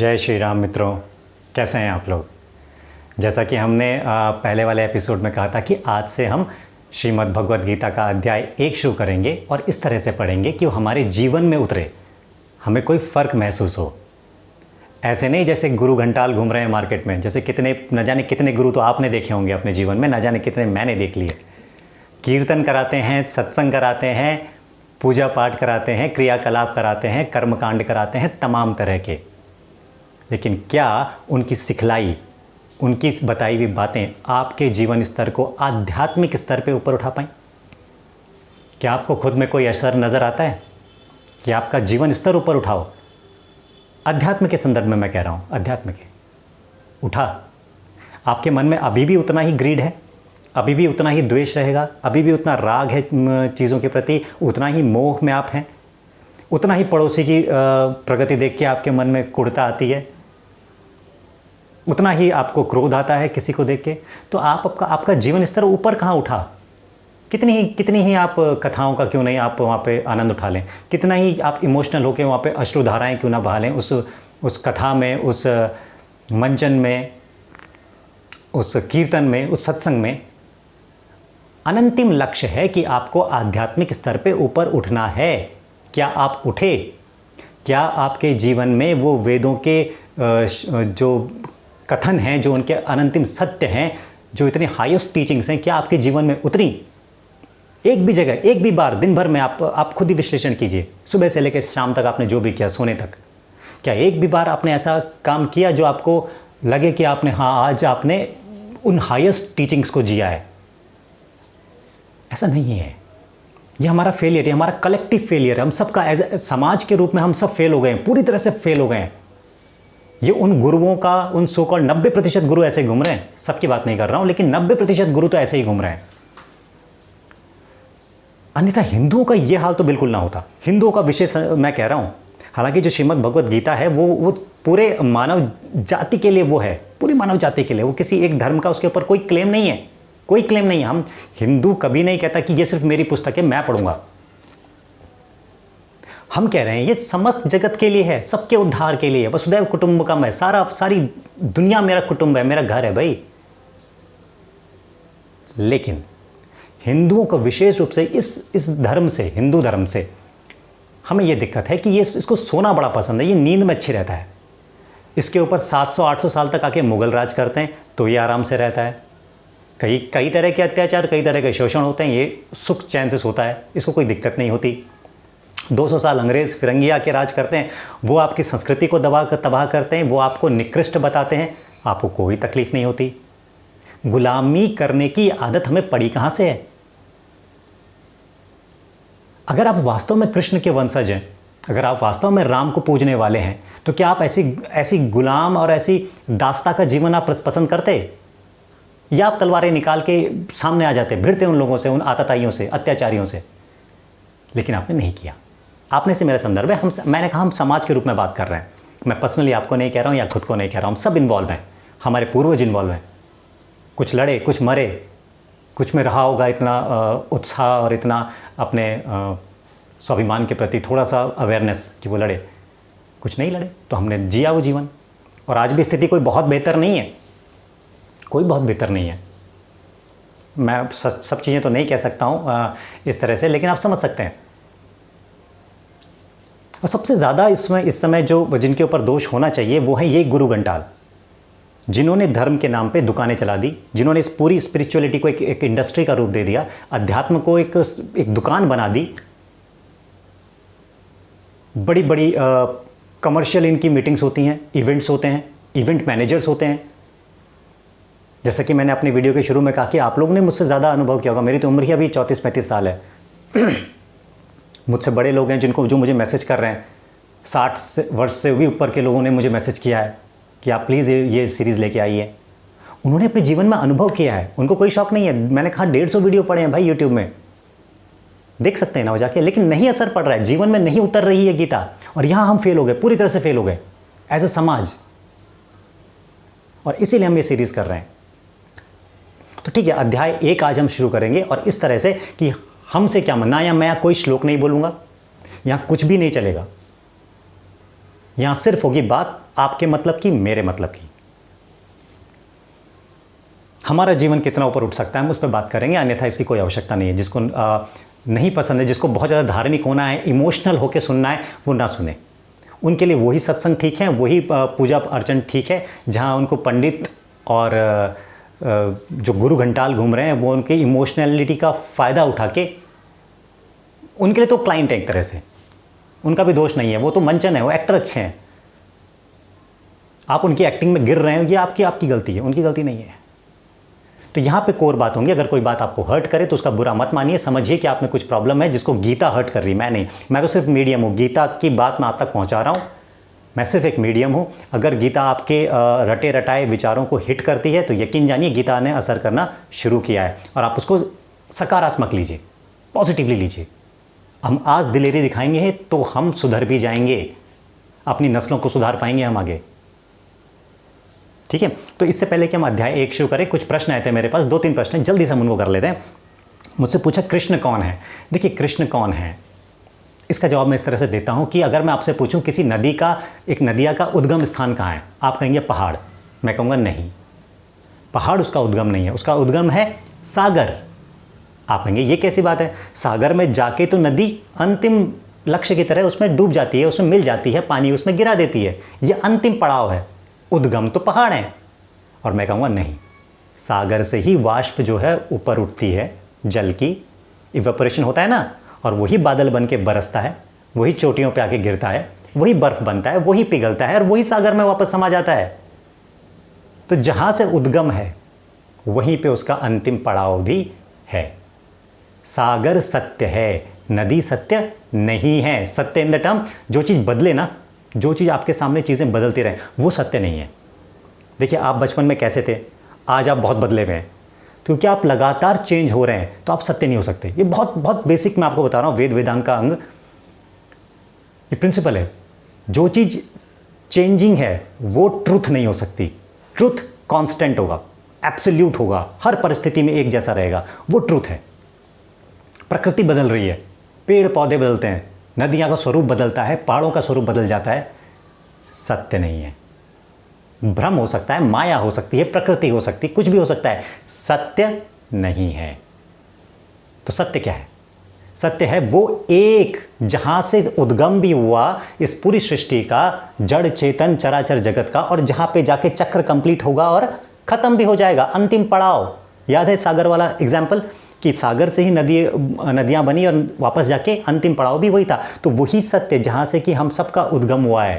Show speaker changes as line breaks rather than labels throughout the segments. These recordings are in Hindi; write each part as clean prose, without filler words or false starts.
जय श्री राम मित्रों, कैसे हैं आप लोग। जैसा कि हमने पहले वाले एपिसोड में कहा था कि आज से हम श्रीमद् भगवद गीता का अध्याय 1 शुरू करेंगे और इस तरह से पढ़ेंगे कि वो हमारे जीवन में उतरे, हमें कोई फ़र्क महसूस हो। ऐसे नहीं जैसे गुरु घंटाल घूम रहे हैं मार्केट में, जैसे कितने न जाने कितने गुरु तो आपने देखे होंगे अपने जीवन में, न जाने कितने मैंने देख लिए। कीर्तन कराते हैं, सत्संग कराते हैं, पूजा पाठ कराते हैं, क्रियाकलाप कराते हैं, कर्मकांड कराते हैं, तमाम तरह के। लेकिन क्या उनकी सिखलाई, उनकी बताई हुई बातें आपके जीवन स्तर को आध्यात्मिक स्तर पे ऊपर उठा पाएँ? क्या आपको खुद में कोई असर नज़र आता है कि आपका जीवन स्तर ऊपर उठाओ? अध्यात्म के संदर्भ में मैं कह रहा हूँ, अध्यात्म के उठा। आपके मन में अभी भी उतना ही ग्रीड है, अभी भी उतना ही द्वेष रहेगा, अभी भी उतना राग है चीज़ों के प्रति, उतना ही मोह में आप हैं, उतना ही पड़ोसी की प्रगति देख के आपके मन में कुढ़ता आती है, उतना ही आपको क्रोध आता है किसी को देख के। तो आपका जीवन स्तर ऊपर कहाँ उठा? कितनी ही आप कथाओं का क्यों नहीं आप वहाँ पे आनंद उठा लें, कितना ही आप इमोशनल होकर वहाँ पे अश्रुधाराएं क्यों ना बहा लें, उस कथा में, उस मंचन में, उस कीर्तन में, उस सत्संग में। अनंतिम लक्ष्य है कि आपको आध्यात्मिक स्तर पे ऊपर उठना है। क्या आप उठे? क्या आपके जीवन में वो वेदों के जो कथन हैं, जो उनके अनंतिम सत्य हैं, जो इतने हाईएस्ट टीचिंग्स हैं, क्या आपके जीवन में उतरी? एक भी जगह, एक भी बार, दिन भर में आप खुद ही विश्लेषण कीजिए, सुबह से लेकर शाम तक आपने जो भी किया, सोने तक, क्या एक भी बार आपने ऐसा काम किया जो आपको लगे कि आपने आज आपने उन हाईएस्ट टीचिंग्स को जिया है? ऐसा नहीं है। ये हमारा फेलियर है, हमारा कलेक्टिव फेलियर है। हम सबका एज समाज के रूप में हम सब फेल हो गए हैं, पूरी तरह से फेल हो गए हैं। ये उन गुरुओं का, उन सो कॉल्ड 90% गुरु ऐसे ही घूम रहे हैं, सबकी बात नहीं कर रहा हूं, लेकिन 90% गुरु तो ऐसे ही घूम रहे हैं। अन्यथा हिंदुओं का ये हाल तो बिल्कुल ना होता। हिंदुओं का विषय मैं कह रहा हूं, हालांकि जो श्रीमद् भगवद गीता है वो पूरे मानव जाति के लिए, वो है पूरी मानव जाति के लिए, वो किसी एक धर्म का, उसके ऊपर कोई क्लेम नहीं है, कोई क्लेम नहीं है। हम हिंदू कभी नहीं कहता कि ये सिर्फ मेरी पुस्तक है, मैं पढ़ूंगा। हम कह रहे हैं ये समस्त जगत के लिए है, सबके उद्धार के लिए। वसुदैव कुटुंबकम है, सारी दुनिया मेरा कुटुंब है, मेरा घर है भाई। लेकिन हिंदुओं को विशेष रूप से इस धर्म से, हिंदू धर्म से हमें ये दिक्कत है कि इसको सोना बड़ा पसंद है, ये नींद में अच्छी रहता है। इसके ऊपर 700-800 साल तक आके मुगल राज करते हैं तो ये आराम से रहता है। कई तरह के अत्याचार, कई तरह के शोषण होते हैं, ये सुख चैन से सोता है, इसको कोई दिक्कत नहीं होती। 200 साल अंग्रेज़ फिरंगी आके राज करते हैं, वो आपकी संस्कृति को तबाह करते हैं, वो आपको निकृष्ट बताते हैं, आपको कोई तकलीफ़ नहीं होती। गुलामी करने की आदत हमें पड़ी कहाँ से है? अगर आप वास्तव में कृष्ण के वंशज हैं, अगर आप वास्तव में राम को पूजने वाले हैं, तो क्या आप ऐसी गुलाम और ऐसी दास्ता का जीवन आप पसंद करते? या आप तलवारें निकाल के सामने आ जाते, भिड़ते उन लोगों से, उन आतताइयों से, अत्याचारियों से? लेकिन आपने नहीं किया। आपने से मेरा संदर्भ है, मैंने कहा हम समाज के रूप में बात कर रहे हैं। मैं पर्सनली आपको नहीं कह रहा हूँ या खुद को नहीं कह रहा हूँ, हम सब इन्वॉल्व हैं, हमारे पूर्वज इन्वॉल्व हैं। कुछ लड़े, कुछ मरे, कुछ में रहा होगा इतना उत्साह और इतना अपने स्वाभिमान के प्रति थोड़ा सा अवेयरनेस कि वो लड़े, कुछ नहीं लड़े, तो हमने जिया वो जीवन। और आज भी स्थिति कोई बहुत बेहतर नहीं है, कोई बहुत बेहतर नहीं है। मैं सब चीज़ें तो नहीं कह सकता हूँ इस तरह से, लेकिन आप समझ सकते हैं। और सबसे ज़्यादा इस समय जो जिनके ऊपर दोष होना चाहिए वो है ये गुरु घंटाल, जिन्होंने धर्म के नाम पे दुकानें चला दी, जिन्होंने इस पूरी स्पिरिचुअलिटी को एक इंडस्ट्री का रूप दे दिया, अध्यात्म को एक दुकान बना दी। बड़ी बड़ी कमर्शियल इनकी मीटिंग्स होती हैं, इवेंट्स होते हैं, इवेंट मैनेजर्स होते हैं। जैसा कि मैंने अपनी वीडियो के शुरू में कहा कि आप लोगों ने मुझसे ज़्यादा अनुभव किया होगा, मेरी तो उम्र ही अभी 34-35 साल है। मुझसे बड़े लोग हैं जो मुझे मैसेज कर रहे हैं, 60 वर्ष से भी ऊपर के लोगों ने मुझे मैसेज किया है कि आप प्लीज़ ये सीरीज़ लेके आइए। उन्होंने अपने जीवन में अनुभव किया है, उनको कोई शौक नहीं है। मैंने कहा 150 वीडियो पड़े हैं भाई यूट्यूब में, देख सकते हैं ना वो जाके, लेकिन नहीं असर पड़ रहा है, जीवन में नहीं उतर रही है गीता। और यहाँ हम फेल हो गए, पूरी तरह से फेल हो गए एज ए समाज, और इसीलिए हम ये सीरीज़ कर रहे हैं। तो ठीक है, अध्याय 1 आज हम शुरू करेंगे, और इस तरह से कि हमसे क्या ना, या मैं कोई श्लोक नहीं बोलूँगा, यहाँ कुछ भी नहीं चलेगा। यहाँ सिर्फ होगी बात आपके मतलब की, मेरे मतलब की। हमारा जीवन कितना ऊपर उठ सकता है, हम उस पर बात करेंगे, अन्यथा इसकी कोई आवश्यकता नहीं है। जिसको नहीं पसंद है, जिसको बहुत ज़्यादा धार्मिक होना है, इमोशनल होकर सुनना है, वो ना सुने। उनके लिए वही सत्संग ठीक है, वही पूजा अर्चन ठीक है, जहाँ उनको पंडित और जो गुरु घंटाल घूम रहे हैं वो उनकी इमोशनलिटी का फ़ायदा उठा के, उनके लिए तो क्लाइंट है एक तरह से, उनका भी दोष नहीं है, वो तो मंचन है, वो एक्टर अच्छे हैं। आप उनकी एक्टिंग में गिर रहे हैं, ये आपकी गलती है, उनकी गलती नहीं है। तो यहाँ पे कोर बात होंगी। अगर कोई बात आपको हर्ट करे तो उसका बुरा मत मानिए, समझिए कि आप में कुछ प्रॉब्लम है जिसको गीता हर्ट कर रही है, मैं नहीं। मैं तो सिर्फ मीडियम हूँ, गीता की बात मैं आप तक पहुँचा रहा हूँ, मैं सिर्फ एक मीडियम हूँ। अगर गीता आपके रटे रटाए विचारों को हिट करती है तो यकीन जानिए गीता ने असर करना शुरू किया है, और आप उसको सकारात्मक लीजिए, पॉजिटिवली लीजिए। हम आज दिलेरी दिखाएंगे तो हम सुधर भी जाएंगे, अपनी नस्लों को सुधार पाएंगे हम आगे, ठीक है। तो इससे पहले कि हम अध्याय 1 शुरू करें, कुछ प्रश्न आए थे मेरे पास, 2-3 प्रश्न हैं, जल्दी से हम उनको कर लेते हैं। मुझसे पूछा कृष्ण कौन है। देखिए कृष्ण कौन है, इसका जवाब मैं इस तरह से देता हूं कि अगर मैं आपसे पूछूं किसी नदी का, एक नदिया का उद्गम स्थान कहाँ है, आप कहेंगे पहाड़, मैं कहूँगा नहीं, पहाड़ उसका उद्गम नहीं है, उसका उद्गम है सागर। आप कहेंगे ये कैसी बात है, सागर में जाके तो नदी अंतिम लक्ष्य की तरह उसमें डूब जाती है, उसमें मिल जाती है, पानी उसमें गिरा देती है, ये अंतिम पड़ाव है, उद्गम तो पहाड़ है। और मैं कहूँगा नहीं, सागर से ही वाष्प जो है ऊपर उठती है, जल की इवेपोरेशन होता है ना, और वही बादल बन के बरसता है, वही चोटियों पे आके गिरता है, वही बर्फ बनता है, वही पिघलता है और वही सागर में वापस समा जाता है। तो जहाँ से उद्गम है वहीं पे उसका अंतिम पड़ाव भी है। सागर सत्य है, नदी सत्य नहीं है। सत्य इन द टर्म, जो चीज़ बदले ना, जो चीज़ आपके सामने चीज़ें बदलती रहें, वो सत्य नहीं है। देखिए आप बचपन में कैसे थे, आज आप बहुत बदले हुए हैं, क्योंकि आप लगातार चेंज हो रहे हैं, तो आप सत्य नहीं हो सकते। ये बहुत बहुत बेसिक मैं आपको बता रहा हूँ, वेद वेदांग का अंग, ये प्रिंसिपल है। जो चीज़ चेंजिंग है वो ट्रूथ नहीं हो सकती। ट्रूथ कांस्टेंट होगा, एब्सोल्यूट होगा, हर परिस्थिति में एक जैसा रहेगा, वो ट्रूथ है। प्रकृति बदल रही है, पेड़ पौधे बदलते हैं, नदियाँ का स्वरूप बदलता है, पहाड़ों का स्वरूप बदल जाता है, सत्य नहीं है। भ्रम हो सकता है, माया हो सकती है, प्रकृति हो सकती है, कुछ भी हो सकता है, सत्य नहीं है। तो सत्य क्या है? सत्य है वो एक, जहां से उद्गम भी हुआ इस पूरी सृष्टि का, जड़ चेतन चराचर जगत का, और जहां पे जाके चक्र कंप्लीट होगा और खत्म भी हो जाएगा, अंतिम पड़ाव। याद है सागर वाला एग्जाम्पल, कि सागर से ही नदियां बनी और वापस जाके अंतिम पड़ाव भी वही था। तो वही सत्य जहां से कि हम सबका उद्गम हुआ है,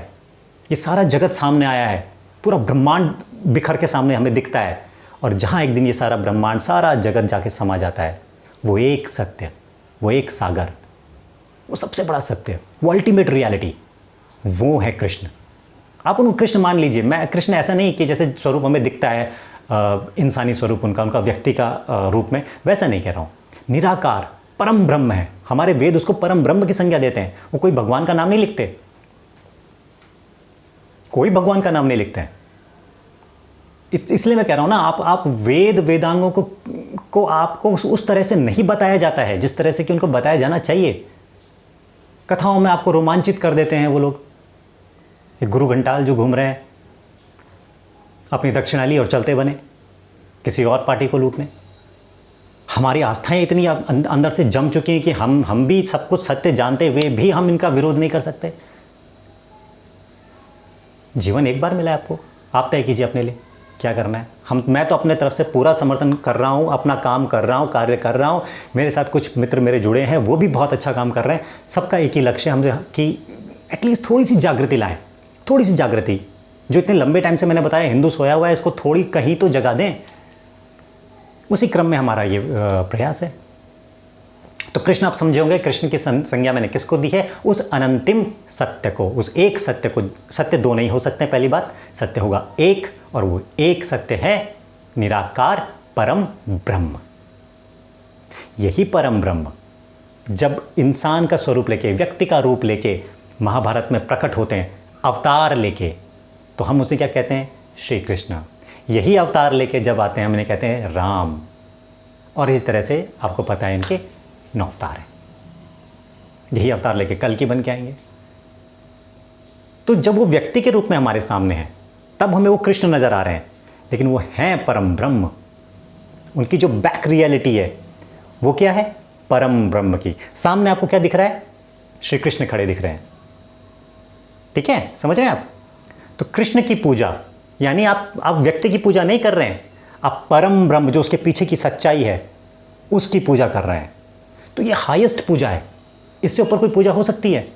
ये सारा जगत सामने आया है, पूरा ब्रह्मांड बिखर के सामने हमें दिखता है, और जहाँ एक दिन ये सारा ब्रह्मांड, सारा जगत जाके समा जाता है, वो एक सत्य, वो एक सागर, वो सबसे बड़ा सत्य, वो अल्टीमेट रियलिटी, वो है कृष्ण। आप उनको कृष्ण मान लीजिए। मैं कृष्ण ऐसा नहीं कि जैसे स्वरूप हमें दिखता है, इंसानी स्वरूप उनका व्यक्ति का रूप में, वैसा नहीं कह रहा हूँ। निराकार परम ब्रह्म है, हमारे वेद उसको परम ब्रह्म की संज्ञा देते हैं। वो कोई भगवान का नाम नहीं लिखते, कोई भगवान का नाम नहीं लिखते हैं। इसलिए मैं कह रहा हूं ना, आप वेद वेदांगों को आपको उस तरह से नहीं बताया जाता है जिस तरह से कि उनको बताया जाना चाहिए। कथाओं में आपको रोमांचित कर देते हैं वो लोग, एक गुरु घंटाल जो घूम रहे हैं अपनी दक्षिणा ली और चलते बने किसी और पार्टी को लूटने। हमारी आस्थाएं इतनी अंदर से जम चुकी हैं कि हम भी सब कुछ सत्य जानते हुए भी हम इनका विरोध नहीं कर सकते। जीवन एक बार मिला है आपको, आप तय कीजिए अपने लिए क्या करना है। मैं तो अपने तरफ से पूरा समर्थन कर रहा हूँ, अपना काम कर रहा हूँ, कार्य कर रहा हूँ। मेरे साथ कुछ मित्र मेरे जुड़े हैं, वो भी बहुत अच्छा काम कर रहे हैं। सबका एक ही लक्ष्य है हम कि एटलीस्ट थोड़ी सी जागृति लाएं, थोड़ी सी जागृति। जो इतने लंबे टाइम से मैंने बताया हिंदू सोया हुआ है, इसको थोड़ी कहीं तो जगा दें। उसी क्रम में हमारा ये प्रयास है। तो कृष्ण आप समझे होंगे, कृष्ण की संज्ञा मैंने किसको दी है? उस अनंतिम सत्य को, उस एक सत्य को। सत्य दो नहीं हो सकते, पहली बात, सत्य होगा एक, और वो एक सत्य है निराकार परम ब्रह्म। यही परम ब्रह्म जब इंसान का स्वरूप लेके, व्यक्ति का रूप लेके महाभारत में प्रकट होते हैं, अवतार लेके, तो हम उसे क्या कहते हैं? श्री कृष्ण। यही अवतार लेके जब आते हैं हम इन्हें कहते हैं राम। और इस तरह से आपको पता है इनके 9 अवतार हैं। यही अवतार लेके कल की बन के आएंगे। तो जब वो व्यक्ति के रूप में हमारे सामने हैं तब हमें वो कृष्ण नज़र आ रहे हैं, लेकिन वो हैं परम ब्रह्म। उनकी जो बैक रियलिटी है वो क्या है? परम ब्रह्म की। सामने आपको क्या दिख रहा है? श्री कृष्ण खड़े दिख रहे हैं। ठीक है, समझ रहे हैं आप? तो कृष्ण की पूजा यानी आप व्यक्ति की पूजा नहीं कर रहे हैं, आप परम ब्रह्म जो उसके पीछे की सच्चाई है उसकी पूजा कर रहे हैं। तो ये हाईएस्ट पूजा है, इससे ऊपर कोई पूजा हो सकती है?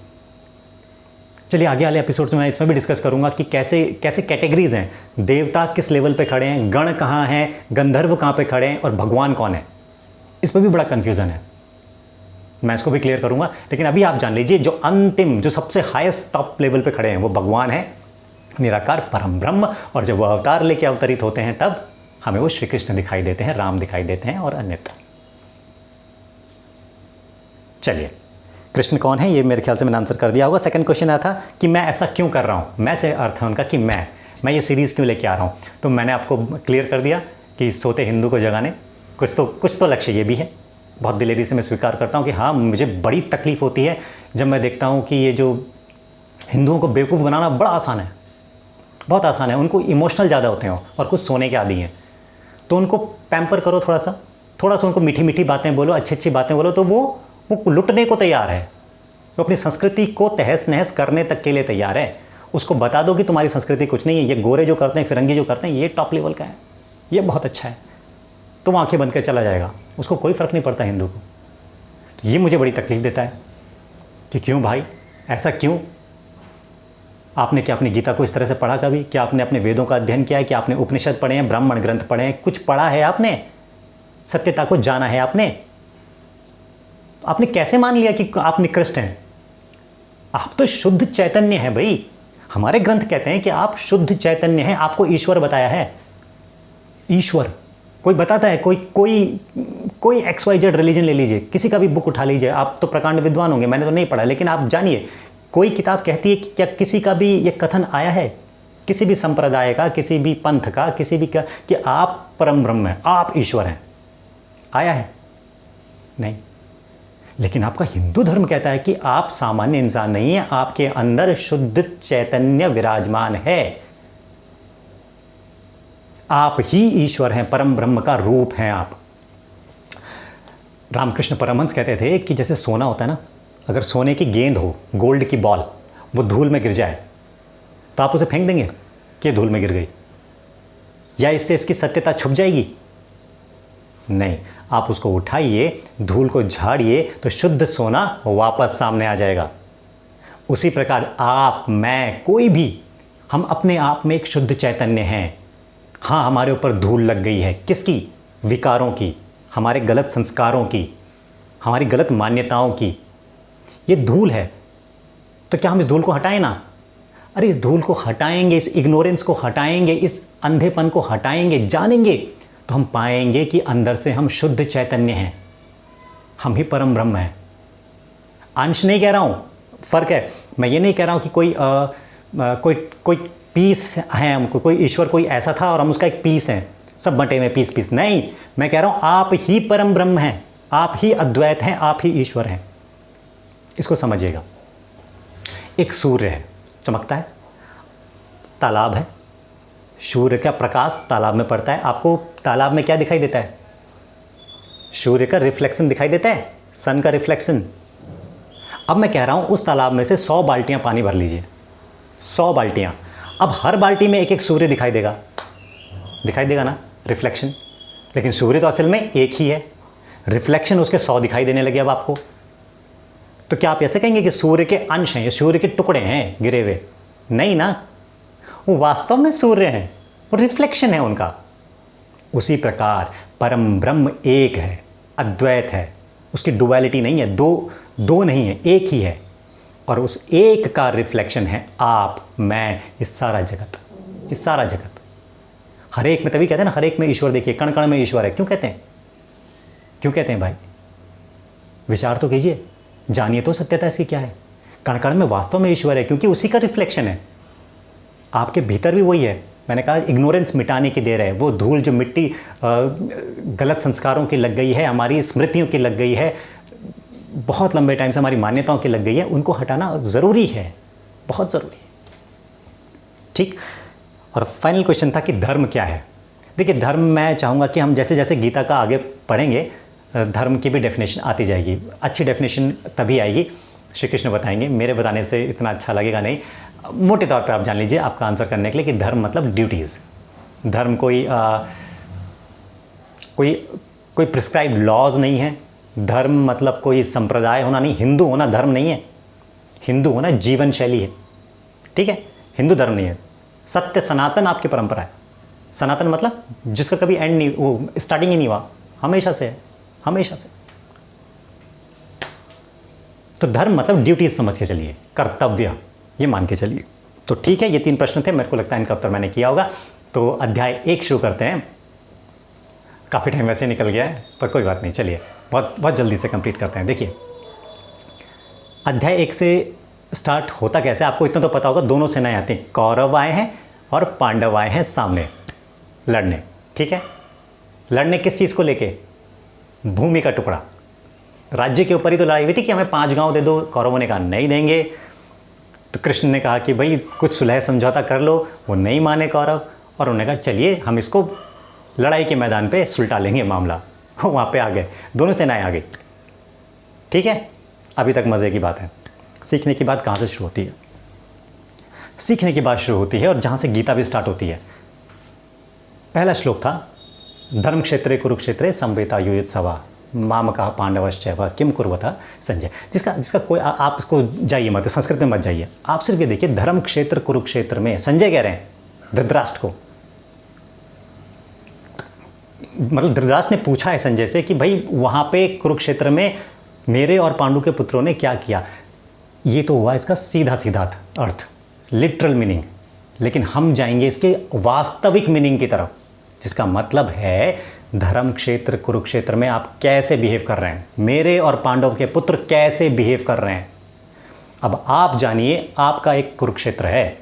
चलिए आगे वाले एपिसोड्स में मैं इसमें भी डिस्कस करूंगा कि कैसे कैसे कैटेगरीज हैं, देवता किस लेवल पे खड़े हैं, गण कहाँ हैं, गंधर्व कहाँ पे खड़े हैं और भगवान कौन है। इस पर भी बड़ा कन्फ्यूज़न है, मैं इसको भी क्लियर करूंगा। लेकिन अभी आप जान लीजिए जो अंतिम जो सबसे हाईएस्ट टॉप लेवल पे खड़े हैं वो भगवान है, निराकार परम ब्रह्म। और जब वो अवतार लेके अवतरित होते हैं तब हमें वो श्री कृष्ण दिखाई देते हैं, राम दिखाई देते हैं और अन्यथा। चलिए, कृष्ण कौन है ये मेरे ख्याल से मैंने आंसर कर दिया होगा। सेकंड क्वेश्चन आया था कि मैं ऐसा क्यों कर रहा हूँ। मैं से अर्थ है उनका कि मैं ये सीरीज़ क्यों लेके आ रहा हूँ। तो मैंने आपको क्लियर कर दिया कि सोते हिंदू को जगाने, कुछ तो लक्ष्य ये भी है। बहुत दिलेरी से मैं स्वीकार करता हूँ कि हाँ, मुझे बड़ी तकलीफ़ होती है जब मैं देखता हूँ कि ये जो हिंदुओं को बेवकूफ़ बनाना बड़ा आसान है, बहुत आसान है। उनको इमोशनल ज़्यादा होते हैं और कुछ सोने के आदी हैं, तो उनको पैम्पर करो थोड़ा सा उनको मीठी मीठी बातें बोलो, अच्छी बातें बोलो, तो वो लुटने को तैयार है। वो अपनी संस्कृति को तहस नहस करने तक के लिए तैयार है। उसको बता दो कि तुम्हारी संस्कृति कुछ नहीं है, ये गोरे जो करते हैं, फिरंगी जो करते हैं, ये टॉप लेवल का है, ये बहुत अच्छा है, तो वो आंखें बंद कर चला जाएगा, उसको कोई फ़र्क नहीं पड़ता हिंदू को। तो ये मुझे बड़ी तकलीफ़ देता है कि क्यों भाई, ऐसा क्यों? आपने क्या अपनी गीता को इस तरह से पढ़ा कभी? क्या आपने अपने वेदों का अध्ययन किया है? क्या आपने उपनिषद पढ़े हैं, ब्राह्मण ग्रंथ पढ़े हैं? कुछ पढ़ा है आपने? सत्यता को जाना है आपने कैसे मान लिया कि आप निकृष्ट हैं? आप तो शुद्ध चैतन्य हैं भाई। हमारे ग्रंथ कहते हैं कि आप शुद्ध चैतन्य हैं, आपको ईश्वर बताया है। ईश्वर कोई बताता है, कोई XYZ रिलीजन ले लीजिए, किसी का भी बुक उठा लीजिए, आप तो प्रकांड विद्वान होंगे, मैंने तो नहीं पढ़ा, लेकिन आप जानिए कोई किताब कहती है कि क्या किसी का भी ये कथन आया है, किसी भी संप्रदाय का, किसी भी पंथ का, किसी भी का, कि आप परम ब्रह्म हैं, आप ईश्वर हैं? आया है? नहीं। लेकिन आपका हिंदू धर्म कहता है कि आप सामान्य इंसान नहीं है, आपके अंदर शुद्ध चैतन्य विराजमान है, आप ही ईश्वर हैं, परम ब्रह्म का रूप हैं आप। रामकृष्ण परमहंस कहते थे कि जैसे सोना होता है ना, अगर सोने की गेंद हो, गोल्ड की बॉल, वो धूल में गिर जाए तो आप उसे फेंक देंगे कि धूल में गिर गई, या इससे इसकी सत्यता छुप जाएगी? नहीं, आप उसको उठाइए, धूल को झाड़िए तो शुद्ध सोना वापस सामने आ जाएगा। उसी प्रकार आप, मैं, कोई भी, हम अपने आप में एक शुद्ध चैतन्य हैं। हाँ, हमारे ऊपर धूल लग गई है, किसकी? विकारों की, हमारे गलत संस्कारों की, हमारी गलत मान्यताओं की। ये धूल है, तो क्या हम इस धूल को हटाएं ना? अरे इस धूल को हटाएंगे, इस इग्नोरेंस को हटाएंगे, इस अंधेपन को हटाएंगे, जानेंगे, तो हम पाएंगे कि अंदर से हम शुद्ध चैतन्य हैं, हम ही परम ब्रह्म हैं। अंश नहीं कह रहा हूँ, फ़र्क है। मैं ये नहीं कह रहा हूँ कि कोई पीस है हमको, कोई ईश्वर कोई ऐसा था और हम उसका एक पीस हैं, सब बटे में पीस। नहीं, मैं कह रहा हूँ आप ही परम ब्रह्म हैं, आप ही अद्वैत हैं, आप ही ईश्वर हैं। इसको समझिएगा। एक सूर्य है, चमकता है, तालाब है, सूर्य का प्रकाश तालाब में पड़ता है, आपको तालाब में क्या दिखाई देता है? सूर्य का रिफ्लेक्शन दिखाई देता है, सन का रिफ्लेक्शन। अब मैं कह रहा हूँ उस तालाब में से 100 बाल्टियाँ पानी भर लीजिए, 100 बाल्टियाँ। अब हर बाल्टी में एक एक सूर्य दिखाई देगा ना, रिफ्लेक्शन। लेकिन सूर्य तो असल में एक ही है, रिफ्लेक्शन उसके 100 दिखाई देने लगे अब आपको। तो क्या आप ऐसे कहेंगे कि सूर्य के अंश हैं, ये सूर्य के टुकड़े हैं गिरे हुए? नहीं ना, वो वास्तव में सूर्य हैं, वो रिफ्लेक्शन है उनका। उसी प्रकार परम ब्रह्म एक है, अद्वैत है, उसकी डुअलिटी नहीं है, दो नहीं है, एक ही है। और उस एक का रिफ्लेक्शन है आप, मैं, ये सारा जगत। हर एक में, तभी कहते हैं ना, हर एक में ईश्वर देखिए, कण कण में ईश्वर है। क्यों कहते हैं भाई? विचार तो कीजिए, जानिए तो सत्यता इसकी क्या है। कण कण में वास्तव में ईश्वर है, क्योंकि उसी का रिफ्लेक्शन है। आपके भीतर भी वही है। मैंने कहा इग्नोरेंस मिटाने की देर है। वो धूल जो मिट्टी गलत संस्कारों की लग गई है, हमारी स्मृतियों की लग गई है, बहुत लंबे टाइम से हमारी मान्यताओं की लग गई है, उनको हटाना ज़रूरी है, बहुत ज़रूरी है। ठीक। और फाइनल क्वेश्चन था कि धर्म क्या है। देखिए धर्म, मैं चाहूँगा कि हम जैसे जैसे गीता का आगे पढ़ेंगे धर्म की भी डेफिनेशन आती जाएगी। अच्छी डेफिनेशन तभी आएगी, श्री कृष्ण बताएंगे, मेरे बताने से इतना अच्छा लगेगा नहीं। मोटे तौर पे आप जान लीजिए आपका आंसर करने के लिए कि धर्म मतलब ड्यूटीज़। धर्म कोई प्रिस्क्राइब्ड लॉज नहीं है। धर्म मतलब कोई संप्रदाय होना नहीं। हिंदू होना धर्म नहीं है। हिंदू होना जीवन शैली है, ठीक है। हिंदू धर्म नहीं है। सत्य सनातन आपकी परंपरा है। सनातन मतलब जिसका कभी एंड नहीं, वो स्टार्टिंग ही नहीं हुआ, हमेशा से है, हमेशा से। तो धर्म मतलब ड्यूटीज समझ के चलिए, कर्तव्य ये मान के चलिए। तो ठीक है, ये 3 प्रश्न थे, मेरे को लगता है इनका उत्तर मैंने किया होगा। तो अध्याय 1 शुरू करते हैं। काफ़ी टाइम वैसे निकल गया है पर कोई बात नहीं, चलिए बहुत जल्दी से कंप्लीट करते हैं। देखिए अध्याय 1 से स्टार्ट होता कैसे, आपको इतना तो पता होगा, दोनों सेनाएं आती हैं, कौरव आए हैं और पांडव आए हैं सामने लड़ने, ठीक है। लड़ने किस चीज़ को लेके? भूमि का टुकड़ा, राज्य के ऊपर ही तो लड़ाई हुई थी कि हमें 5 गांव दे दो। कौरवों ने कहा नहीं देंगे, तो कृष्ण ने कहा कि भाई कुछ सुलह समझौता कर लो, वो नहीं माने कौरव, और उन्होंने कहा चलिए हम इसको लड़ाई के मैदान पे सुलटा लेंगे मामला। वहाँ पे आ गए, दोनों सेनाएं आ गई, ठीक है। अभी तक मज़े की बात है। सीखने की बात कहाँ से शुरू होती है? सीखने की बात शुरू होती है और जहाँ से गीता भी स्टार्ट होती है। पहला श्लोक था धर्म क्षेत्रे कुरुक्षेत्रे संवेता युयुत्सवा मामका पांडवश्चैव किम कुर्वता संजय। जिसका कोई आप इसको जाइए मत, संस्कृत में मत जाइए, आप सिर्फ ये देखिए धर्म क्षेत्र कुरुक्षेत्र में, संजय कह रहे हैं धृतराष्ट्र को। मतलब धृतराष्ट्र ने पूछा है संजय से कि भाई वहाँ पे कुरुक्षेत्र में मेरे और पांडु के पुत्रों ने क्या किया। ये तो हुआ इसका सीधा सीधा अर्थ, लिटरल मीनिंग। लेकिन हम जाएंगे इसके वास्तविक मीनिंग की तरफ, जिसका मतलब है धर्म क्षेत्र कुरुक्षेत्र में आप कैसे बिहेव कर रहे हैं, मेरे और पांडव के पुत्र कैसे बिहेव कर रहे हैं। अब आप जानिए, आपका एक कुरुक्षेत्र है,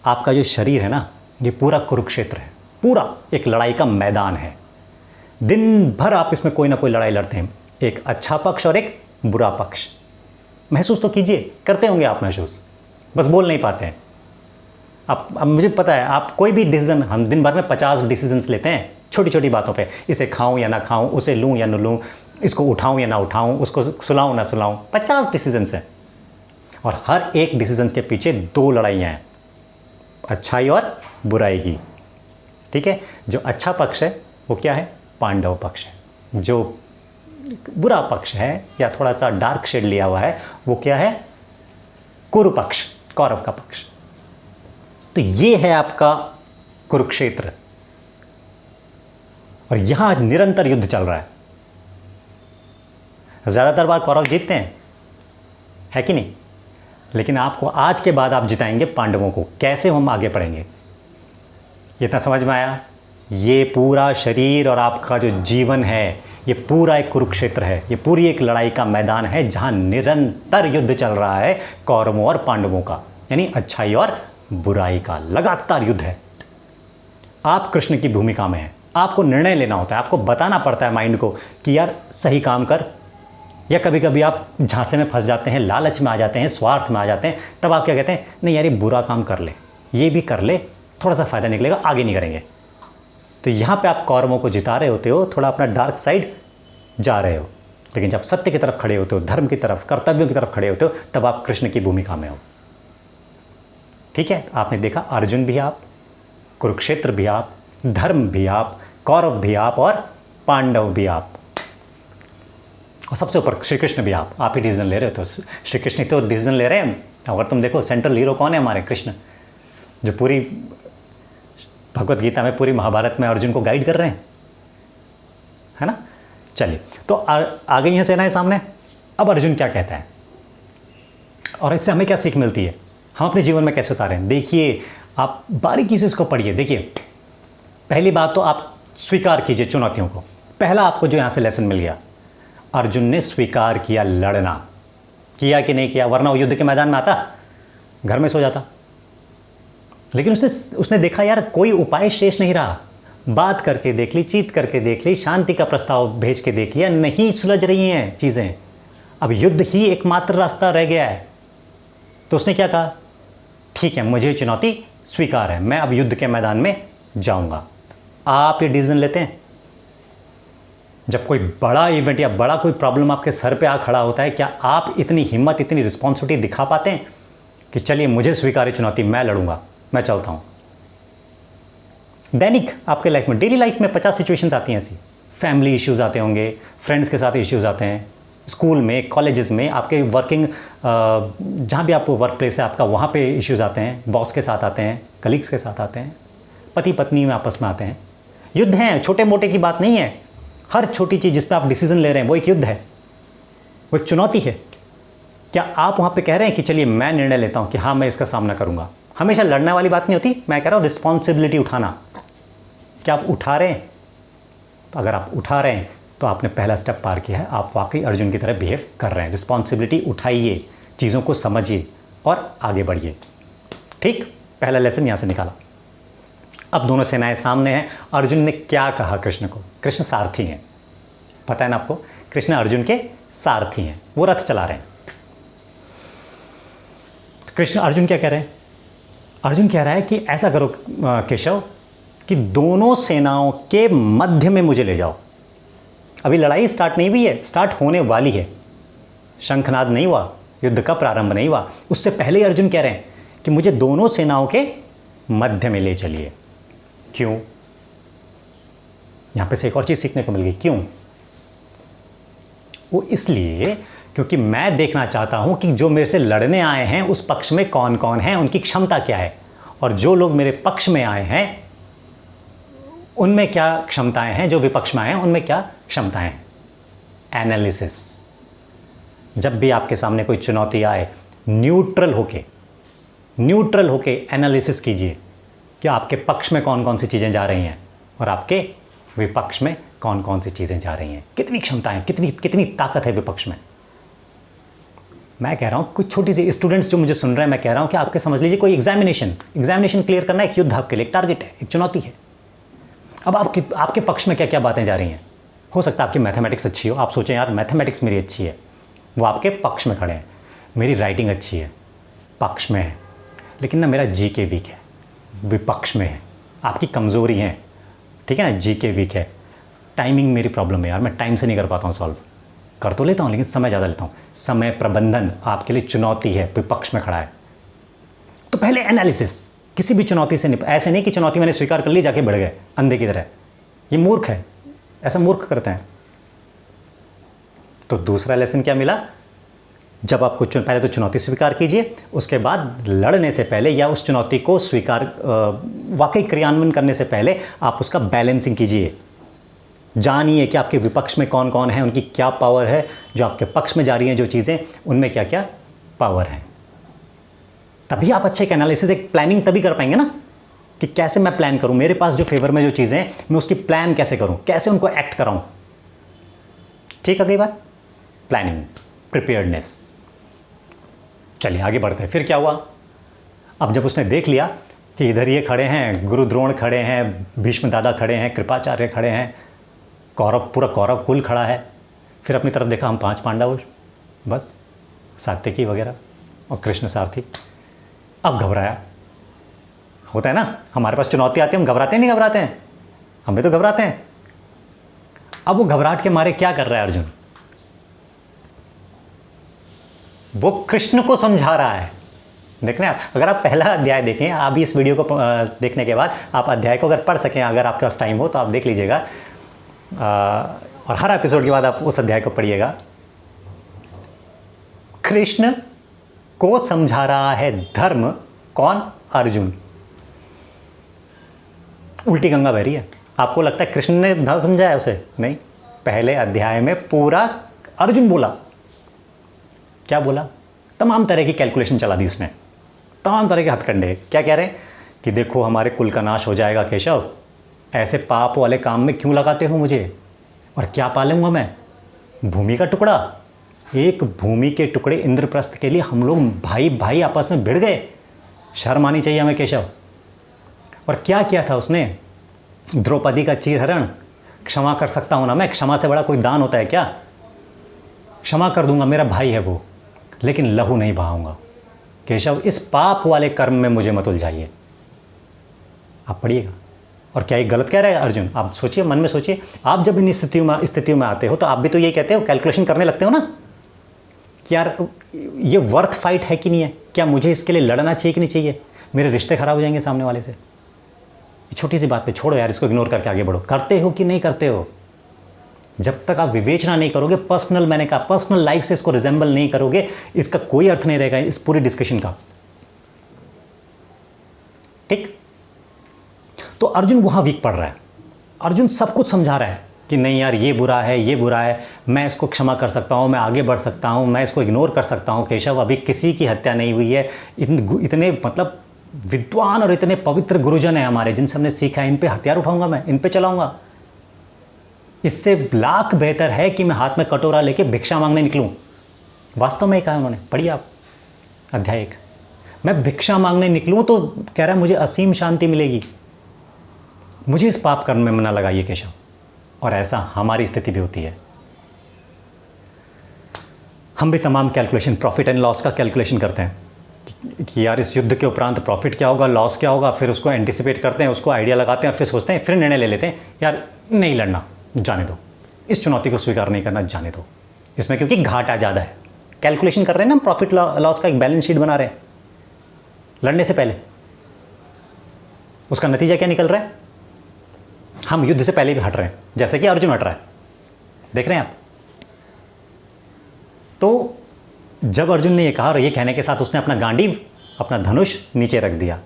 आपका जो शरीर है ना, ये पूरा कुरुक्षेत्र है, पूरा एक लड़ाई का मैदान है। दिन भर आप इसमें कोई ना कोई लड़ाई लड़ते हैं, एक अच्छा पक्ष और एक बुरा पक्ष। महसूस तो कीजिए, करते होंगे आप महसूस, बस बोल नहीं पाते हैं। अब मुझे पता है आप कोई भी डिसीजन, हम दिन भर में 50 डिसीजंस लेते हैं छोटी छोटी बातों पे, इसे खाऊं या ना खाऊं, उसे लूं या न लूं, इसको उठाऊं या ना उठाऊं, उसको सुलाऊं ना सुलाऊं, 50 डिसीजंस हैं। और हर एक डिसीजंस के पीछे 2 लड़ाइयाँ हैं, अच्छाई और बुराई की, ठीक है। जो अच्छा पक्ष है वो क्या है? पांडव पक्ष है। जो बुरा पक्ष है या थोड़ा सा डार्क शेड लिया हुआ है वो क्या है? कुरु पक्ष, कौरव का पक्ष। तो ये है आपका कुरुक्षेत्र और यहां निरंतर युद्ध चल रहा है। ज्यादातर बार कौरव जीतते हैं, है कि नहीं? लेकिन आपको आज के बाद आप जिताएंगे पांडवों को। कैसे हम आगे बढ़ेंगे, ये इतना समझ में आया? ये पूरा शरीर और आपका जो जीवन है ये पूरा एक कुरुक्षेत्र है, ये पूरी एक लड़ाई का मैदान है जहां निरंतर युद्ध चल रहा है कौरवों और पांडवों का, यानी अच्छाई और बुराई का लगातार युद्ध है। आप कृष्ण की भूमिका में हैं, आपको निर्णय लेना होता है, आपको बताना पड़ता है माइंड को कि यार सही काम कर, या कभी कभी आप झांसे में फंस जाते हैं, लालच में आ जाते हैं, स्वार्थ में आ जाते हैं, तब आप क्या कहते हैं? नहीं यार ये बुरा काम कर ले, ये भी कर ले, थोड़ा सा फ़ायदा निकलेगा, आगे नहीं करेंगे। तो यहाँ पे आप कौरवों को जिता रहे होते हो, थोड़ा अपना डार्क साइड जा रहे हो। लेकिन जब सत्य की तरफ खड़े होते हो, धर्म की तरफ, कर्तव्यों की तरफ खड़े होते हो, तब आप कृष्ण की भूमिका में हो, ठीक है। आपने देखा अर्जुन भी आप, कुरुक्षेत्र भी आप, धर्म भी आप, कौरव भी आप और पांडव भी आप, और सबसे ऊपर श्री कृष्ण भी आप ही डिसीजन ले रहे हो। तो श्री कृष्ण तो डिसीजन ले रहे हैं। अगर तुम देखो सेंट्रल हीरो कौन है? हमारे कृष्ण, जो पूरी भगवत गीता में, पूरी महाभारत में अर्जुन को गाइड कर रहे हैं, है ना। चलिए, तो आ गई हैं सेनाएं सामने। अब अर्जुन क्या कहता है और इससे हमें क्या सीख मिलती है, हम अपने जीवन में कैसे उतारें? देखिए, आप बारीकी से इसको पढ़िए। देखिए, पहली बात तो आप स्वीकार कीजिए चुनौतियों को। पहला आपको जो यहाँ से लेसन मिल गया, अर्जुन ने स्वीकार किया लड़ना। किया कि नहीं किया? वरना वो युद्ध के मैदान में आता, घर में सो जाता। लेकिन उसने देखा यार कोई उपाय शेष नहीं रहा। बात करके देख ली, चीत करके देख ली, शांति का प्रस्ताव भेज के देख लिया, नहीं सुलझ रही हैं चीज़ें, अब युद्ध ही एकमात्र रास्ता रह गया है। तो उसने क्या कहा? ठीक है, मुझे चुनौती स्वीकार है, मैं अब युद्ध के मैदान में जाऊंगा। आप ये डिसीजन लेते हैं? जब कोई बड़ा इवेंट या बड़ा कोई प्रॉब्लम आपके सर पे आ खड़ा होता है, क्या आप इतनी हिम्मत, इतनी रिस्पॉन्सिबिलिटी दिखा पाते हैं कि चलिए मुझे स्वीकार है चुनौती, मैं लड़ूंगा, मैं चलता हूं? दैनिक आपके लाइफ में, डेली लाइफ में 50 सिचुएशंस आती हैं ऐसी। फैमिली इश्यूज़ आते होंगे, फ्रेंड्स के साथ इश्यूज़ आते हैं, स्कूल में, कॉलेजेस में, आपके वर्किंग जहाँ भी आपको वर्क प्लेस है आपका, वहाँ पे इश्यूज़ आते हैं, बॉस के साथ आते हैं, कलीग्स के साथ आते हैं, पति पत्नी में आपस में आते हैं। युद्ध हैं, छोटे मोटे की बात नहीं है। हर छोटी चीज़ जिस पर आप डिसीजन ले रहे हैं वो एक युद्ध है, वो एक चुनौती है। क्या आप वहाँ पे कह रहे हैं कि चलिए मैं निर्णय लेता हूँ कि हाँ मैं इसका सामना करूँगा? हमेशा लड़ने वाली बात नहीं होती, मैं कह रहा हूँ रिस्पॉन्सिबिलिटी उठाना। क्या आप उठा रहे हैं? तो अगर आप उठा रहे हैं तो आपने पहला स्टेप पार किया है, आप वाकई अर्जुन की तरह बिहेव कर रहे हैं। रिस्पॉन्सिबिलिटी उठाइए, चीज़ों को समझिए और आगे बढ़िए। ठीक, पहला लेसन यहाँ से निकाला। अब दोनों सेनाएं सामने हैं। अर्जुन ने क्या कहा कृष्ण को? कृष्ण सारथी हैं, पता है ना आपको, कृष्ण अर्जुन के सारथी हैं, वो रथ चला रहे हैं। तो कृष्ण अर्जुन क्या कह रहे हैं? अर्जुन कह रहा है कि ऐसा करो केशव कि दोनों सेनाओं के मध्य में मुझे ले जाओ। अभी लड़ाई स्टार्ट नहीं हुई है, स्टार्ट होने वाली है, शंखनाद नहीं हुआ, युद्ध का प्रारंभ नहीं हुआ। उससे पहले ही अर्जुन कह रहे हैं कि मुझे दोनों सेनाओं के मध्य में ले चलिए। क्यों? यहां पे से एक और चीज सीखने को मिल गई। क्यों? वो इसलिए क्योंकि मैं देखना चाहता हूं कि जो मेरे से लड़ने आए हैं उस पक्ष में कौन कौन है, उनकी क्षमता क्या है, और जो लोग मेरे पक्ष में आए हैं उनमें क्या क्षमताएं हैं, जो विपक्ष में आए हैं उनमें क्या क्षमताएं हैं। एनालिसिस। जब भी आपके सामने कोई चुनौती आए, न्यूट्रल होके एनालिसिस कीजिए कि आपके पक्ष में कौन कौन सी चीज़ें जा रही हैं और आपके विपक्ष में कौन कौन सी चीज़ें जा रही हैं, कितनी क्षमताएं, कितनी ताकत है विपक्ष में। मैं कह रहा हूँ कुछ छोटी सी स्टूडेंट्स जो मुझे सुन रहे हैं, मैं कह रहा हूँ कि आपके समझ लीजिए कोई एग्जामिनेशन क्लियर करना एक युद्ध आपके लिए, एक टारगेट है, एक चुनौती है। अब आपके पक्ष में क्या क्या बातें जा रही हैं। हो सकता है आपकी मैथमेटिक्स अच्छी हो, आप सोचें यार मैथमेटिक्स मेरी अच्छी है, वो आपके पक्ष में खड़े हैं। मेरी राइटिंग अच्छी है, पक्ष में है, लेकिन ना मेरा जीके वीक है, विपक्ष में है। आपकी कमज़ोरी है, ठीक है ना, जीके वीक है। टाइमिंग मेरी प्रॉब्लम है यार, मैं टाइम से नहीं कर पाता हूँ सॉल्व, कर तो लेता हूँ लेकिन समय ज़्यादा लेता हूँ। समय प्रबंधन आपके लिए चुनौती है, विपक्ष में खड़ा है। तो पहले एनालिसिस, किसी भी चुनौती से ऐसे नहीं कि चुनौती मैंने स्वीकार कर ली जाके बढ़ गए अंधे की तरह, ये मूर्ख है, ऐसा मूर्ख करते हैं। तो दूसरा लेसन क्या मिला? जब आपको पहले तो चुनौती स्वीकार कीजिए, उसके बाद लड़ने से पहले या उस चुनौती को स्वीकार वाकई क्रियान्वयन करने से पहले आप उसका बैलेंसिंग कीजिए। जानिए कि आपके विपक्ष में कौन कौन है, उनकी क्या पावर है, जो आपके पक्ष में जा रही हैं जो चीज़ें, उनमें क्या क्या पावर है। तभी आप अच्छे एक एनालिसिस, एक प्लानिंग तभी कर पाएंगे ना, कि कैसे मैं प्लान करूं, मेरे पास जो फेवर में जो चीज़ें हैं मैं उसकी प्लान कैसे करूं, कैसे उनको एक्ट कराऊं। ठीक है, अगली बात प्लानिंग, प्रिपेयर्डनेस। चलिए आगे बढ़ते हैं। फिर क्या हुआ? अब जब उसने देख लिया कि इधर ये खड़े हैं, गुरु द्रोण खड़े हैं, भीष्म दादा खड़े हैं, कृपाचार्य खड़े हैं, पूरा कौरव कुल खड़ा है, फिर अपनी तरफ देखा हम 5 पांडव, बस सात्यकी वगैरह और कृष्ण सारथी। अब घबराया। होता है ना, हमारे पास चुनौती आती है, हम घबराते हैं नहीं घबराते हैं, हमें तो घबराते हैं। अब वो घबराहट के मारे क्या कर रहा है अर्जुन? वो कृष्ण को समझा रहा है। देख रहे हैं आप, अगर आप पहला अध्याय देखें, आप इस वीडियो को देखने के बाद आप अध्याय को अगर पढ़ सकें, अगर आपके पास टाइम हो तो आप देख लीजिएगा, और हर एपिसोड के बाद आप उस अध्याय को पढ़िएगा। कृष्ण को समझा रहा है धर्म, कौन? अर्जुन। उल्टी गंगा बह रही है। आपको लगता है कृष्ण ने धर्म समझाया उसे? नहीं, पहले अध्याय में पूरा अर्जुन बोला। क्या बोला? तमाम तरह की कैलकुलेशन चला दी उसने, तमाम तरह के हथकंडे। क्या कह रहे हैं कि देखो हमारे कुल का नाश हो जाएगा केशव, ऐसे पाप वाले काम में क्यों लगाते हो मुझे, और क्या पालूंगा मैं? भूमि का टुकड़ा। एक भूमि के टुकड़े इंद्रप्रस्थ के लिए हम लोग भाई भाई आपस में भिड़ गए। शर्म आनी चाहिए हमें केशव। और क्या किया था उसने? द्रौपदी का चीरहरण। क्षमा कर सकता हूं ना मैं, क्षमा से बड़ा कोई दान होता है क्या? क्षमा कर दूंगा, मेरा भाई है वो, लेकिन लहू नहीं बहाऊंगा। केशव, इस पाप वाले कर्म में मुझे मत उलझाइए। आप पढ़िएगा। और क्या ये गलत कह रहा है अर्जुन? आप सोचिए, मन में सोचिए, आप जब इन स्थितियों में आते हो तो आप भी तो ये कहते हो, कैलकुलेशन करने लगते हो ना कि यार ये वर्थ फाइट है कि नहीं है, क्या मुझे इसके लिए लड़ना चाहिए कि नहीं चाहिए, मेरे रिश्ते खराब हो जाएंगे सामने वाले से। छोटी सी बात पे छोड़ो यार, इसको इग्नोर करके आगे बढ़ो। करते हो कि नहीं करते हो? जब तक आप विवेचना नहीं करोगे, पर्सनल, मैंने कहा पर्सनल लाइफ से इसको रिजेंबल नहीं करोगे, इसका कोई अर्थ नहीं रहेगा इस पूरी डिस्कशन का। ठीक? तो अर्जुन वहां वीक पड़ रहा है। अर्जुन सब कुछ समझा रहा है कि नहीं यार ये बुरा है, ये बुरा है, मैं इसको क्षमा कर सकता हूँ, मैं आगे बढ़ सकता हूँ, मैं इसको इग्नोर कर सकता हूँ। केशव, अभी किसी की हत्या नहीं हुई है। इतने मतलब विद्वान और इतने पवित्र गुरुजन हैं हमारे, जिनसे हमने सीखा है, इन पे हथियार उठाऊंगा मैं, इन पे चलाऊंगा। इससे लाख बेहतर है कि मैं हाथ में कटोरा लेके भिक्षा मांगने निकलूं। वास्तव में कहा उन्होंने, पढ़िए आप अध्याय 1। मैं भिक्षा मांगने निकलूं तो कह रहा है मुझे असीम शांति मिलेगी। मुझे इस पाप कर्म में ना लगाइए केशव। और ऐसा हमारी स्थिति भी होती है। हम भी तमाम कैलकुलेशन, प्रॉफिट एंड लॉस का कैलकुलेशन करते हैं कि यार इस युद्ध के उपरांत प्रॉफिट क्या होगा, लॉस क्या होगा, फिर उसको एंटिसिपेट करते हैं, उसको आइडिया लगाते हैं और फिर सोचते हैं, फिर निर्णय ले लेते हैं यार नहीं लड़ना, जाने दो, इस चुनौती को स्वीकार नहीं करना, जाने दो। इसमें क्योंकि घाटा ज़्यादा है। कैलकुलेशन कर रहे हैं ना, प्रॉफिट लॉस का एक बैलेंस शीट बना रहे हैं लड़ने से पहले। उसका नतीजा क्या निकल रहा है? हम युद्ध से पहले भी हट रहे हैं, जैसे कि अर्जुन हट रहा है। देख रहे हैं आप? तो जब अर्जुन ने ये कहा और ये कहने के साथ उसने अपना गांडीव, अपना धनुष नीचे रख दिया।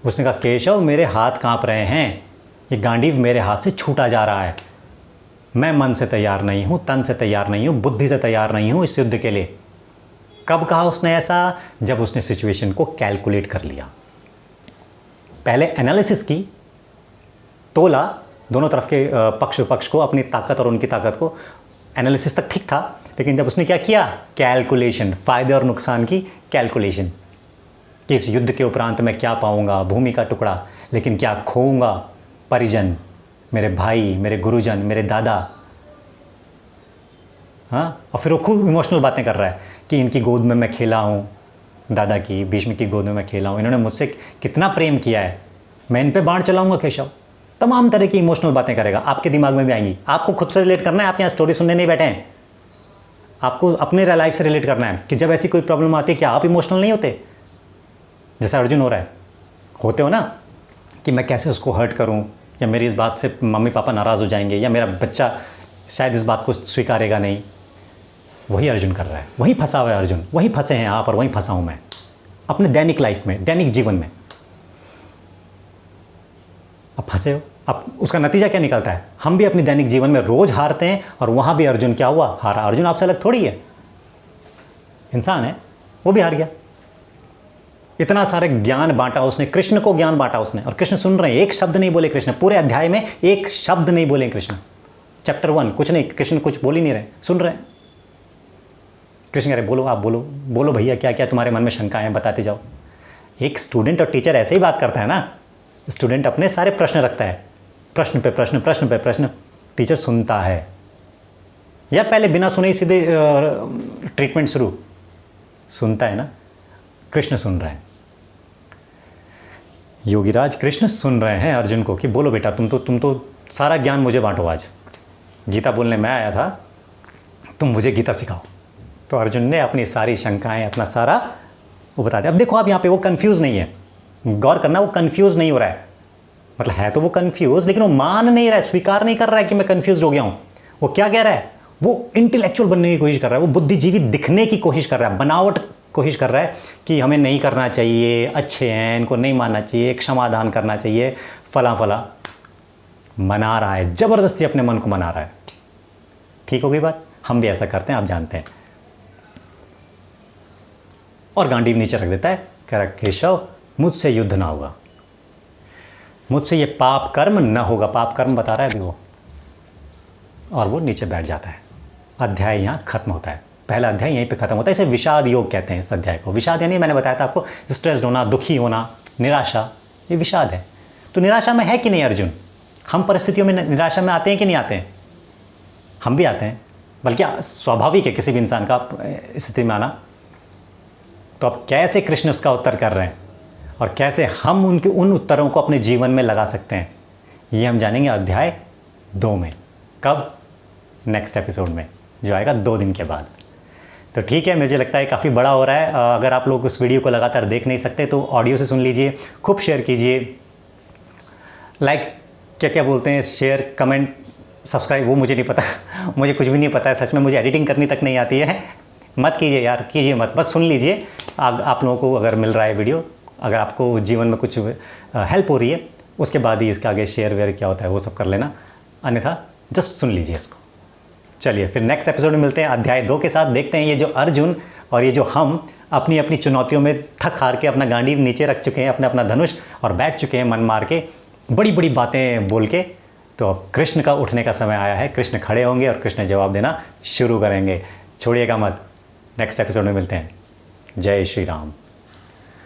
उसने कहा केशव मेरे हाथ कांप रहे हैं, ये गांडीव मेरे हाथ से छूटा जा रहा है, मैं मन से तैयार नहीं हूँ, तन से तैयार नहीं हूँ, बुद्धि से तैयार नहीं हूँ इस युद्ध के लिए। कब कहा उसने ऐसा? जब उसने सिचुएशन को कैलकुलेट कर लिया। पहले एनालिसिस की, तोला दोनों तरफ के पक्ष विपक्ष को, अपनी ताकत और उनकी ताकत को। एनालिसिस तक ठीक था, लेकिन जब उसने क्या किया? कैलकुलेशन, फ़ायदे और नुकसान की कैलकुलेशन कि इस युद्ध के उपरांत मैं क्या पाऊंगा, भूमि का टुकड़ा, लेकिन क्या खोऊंगा? परिजन, मेरे भाई, मेरे गुरुजन, मेरे दादा। हाँ, और फिर वो खूब इमोशनल बातें कर रहा है कि इनकी गोद में मैं खेला हूँ, दादा की, भीष्म की गोद में मैं खेला हूँ, इन्होंने मुझसे कितना प्रेम किया है, मैं इन पे बाण चलाऊंगा केशव। तमाम तरह की इमोशनल बातें करेगा, आपके दिमाग में भी आएंगी। आपको खुद से रिलेट करना है, आप यहाँ स्टोरी सुनने नहीं बैठे हैं, आपको अपने लाइफ से रिलेट करना है कि जब ऐसी कोई प्रॉब्लम आती है क्या आप इमोशनल नहीं होते? जैसा अर्जुन हो रहा है, होते हो ना, कि मैं कैसे उसको हर्ट करूं, या मेरी इस बात से मम्मी पापा नाराज़ हो जाएंगे, या मेरा बच्चा शायद इस बात को स्वीकारेगा नहीं। वही अर्जुन कर रहा है, वही फंसा हुआ है अर्जुन, वही फंसे हैं आप और वही फंसा हूँ मैं अपने दैनिक लाइफ में, दैनिक जीवन में। अब फंसे हो, अब उसका नतीजा क्या निकलता है? हम भी अपनी दैनिक जीवन में रोज़ हारते हैं, और वहाँ भी अर्जुन क्या हुआ? हारा। अर्जुन आपसे अलग थोड़ी है, इंसान है, वो भी हार गया। इतना सारे ज्ञान बांटा उसने, कृष्ण को ज्ञान बांटा उसने, और कृष्ण सुन रहे हैं, एक शब्द नहीं बोले कृष्ण, पूरे अध्याय में एक शब्द नहीं बोले कृष्ण। चैप्टर 1 कुछ नहीं, कृष्ण कुछ बोल ही नहीं रहे, सुन रहे हैं। कृष्ण कह रहे बोलो, आप बोलो, बोलो भैया क्या क्या तुम्हारे मन में शंका है, बताते जाओ। एक स्टूडेंट और टीचर ऐसे ही बात करता है ना, स्टूडेंट अपने सारे प्रश्न रखता है, प्रश्न पे प्रश्न, प्रश्न पे प्रश्न, टीचर सुनता है, या पहले बिना सुने ही सीधे ट्रीटमेंट शुरू? सुनता है ना। कृष्ण सुन रहे हैं, योगीराज कृष्ण सुन रहे हैं अर्जुन को कि बोलो बेटा, तुम तो सारा ज्ञान मुझे बांटो, आज गीता बोलने मैं आया था, तुम मुझे गीता सिखाओ। तो अर्जुन ने अपनी सारी शंकाएं, अपना सारा वो बता दिया। अब देखो आप यहाँ पे, वो कंफ्यूज नहीं है, गौर करना, वो कंफ्यूज नहीं हो रहा है, मतलब है तो वो कंफ्यूज, लेकिन वो मान नहीं रहा है, स्वीकार नहीं कर रहा है कि मैं कंफ्यूज हो गया हूँ। वो क्या कह रहा है? वो इंटेलेक्चुअल बनने की कोशिश कर रहा है, वो बुद्धिजीवी दिखने की कोशिश कर रहा है, बनावट कोशिश कर रहा है कि हमें नहीं करना चाहिए, अच्छे हैं, इनको नहीं मानना चाहिए, क्षमादान करना चाहिए, फला फला मना रहा है, ज़बरदस्ती अपने मन को मना रहा है। ठीक हो गई बात? हम भी ऐसा करते हैं, आप जानते हैं। और गांडीव नीचे रख देता है, कह रहा केशव मुझसे युद्ध ना होगा, मुझसे ये पाप कर्म न होगा, पाप कर्म बता रहा है अभी वो, और वो नीचे बैठ जाता है। अध्याय यहाँ खत्म होता है, पहला अध्याय यहीं पे खत्म होता है। इसे विषाद योग कहते हैं इस अध्याय को। विषाद यानी मैंने बताया था आपको, स्ट्रेस्ड होना, दुखी होना, निराशा, ये विषाद है। तो निराशा में है कि नहीं अर्जुन? हम परिस्थितियों में निराशा में आते हैं कि नहीं आते हैं? हम भी आते हैं, बल्कि स्वाभाविक है किसी भी इंसान का स्थिति में आना। तो अब कैसे कृष्ण उसका उत्तर कर रहे हैं? और कैसे हम उन उत्तरों को अपने जीवन में लगा सकते हैं, ये हम जानेंगे अध्याय 2 में। कब? नेक्स्ट एपिसोड में, जो आएगा 2 दिन के बाद। तो ठीक है, मुझे लगता है काफ़ी बड़ा हो रहा है। अगर आप लोग उस वीडियो को लगातार देख नहीं सकते तो ऑडियो से सुन लीजिए, खूब शेयर कीजिए, लाइक क्या क्या बोलते हैं, शेयर, कमेंट, सब्सक्राइब, वो मुझे नहीं पता मुझे कुछ भी नहीं पता है, सच में मुझे एडिटिंग करनी तक नहीं आती है। मत कीजिए यार, कीजिए मत, बस सुन लीजिए। आप लोगों को अगर मिल रहा है वीडियो, अगर आपको जीवन में कुछ हेल्प हो रही है, उसके बाद ही इसका आगे शेयर वेयर क्या होता है वो सब कर लेना, अन्यथा जस्ट सुन लीजिए इसको। चलिए फिर नेक्स्ट एपिसोड में मिलते हैं अध्याय 2 के साथ। देखते हैं ये जो अर्जुन और ये जो हम अपनी अपनी चुनौतियों में थक हार के अपना गांडीव नीचे रख चुके हैं, अपना धनुष, और बैठ चुके हैं मन मार के, बड़ी बड़ी बातें बोल के। तो अब कृष्ण का उठने का समय आया है। कृष्ण खड़े होंगे और कृष्ण जवाब देना शुरू करेंगे। छोड़िएगा मत, नेक्स्ट एपिसोड में मिलते हैं। जय श्री राम।